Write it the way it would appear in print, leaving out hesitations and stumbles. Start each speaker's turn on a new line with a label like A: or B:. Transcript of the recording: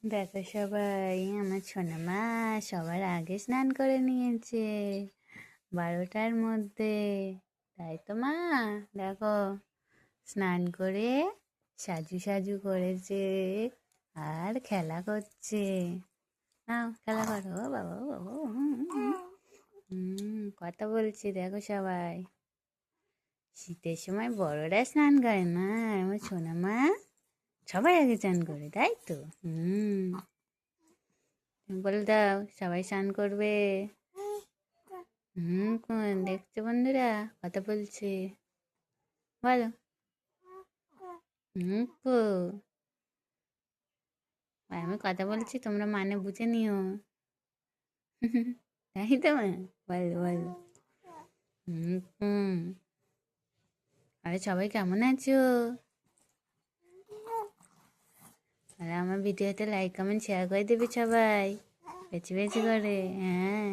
A: দেখো সবাই, আমার সোনা মা সবার আগে স্নান করে নিয়েছে 12টার মধ্যে। তাই তো মা? দেখো, স্নান করে সাজু সাজু করেছে আর খেলা করছে। নাও খেলা করো বাবা, বাবা। কথা বলছি, দেখো সবাই। শীতের সময় বড়রা স্নান করে না, আর আমার সোনা মা সবাই আগে স্নান করে, তাই তো? বলে দাও সবাই স্নান করবে। কোন দেখছো বন্ধুরা, কথা বলছে, বলো। কো আমি কথা বলছি, তোমরা মানে বুঝে নিও। তাই তো মা? বলো বলো। হুম। আরে সবাই কেমন আছো? আর আমার ভিডিওতে লাইক কমেন্ট শেয়ার করে দেবে সবাই, বেশি বেশি করে। হ্যাঁ।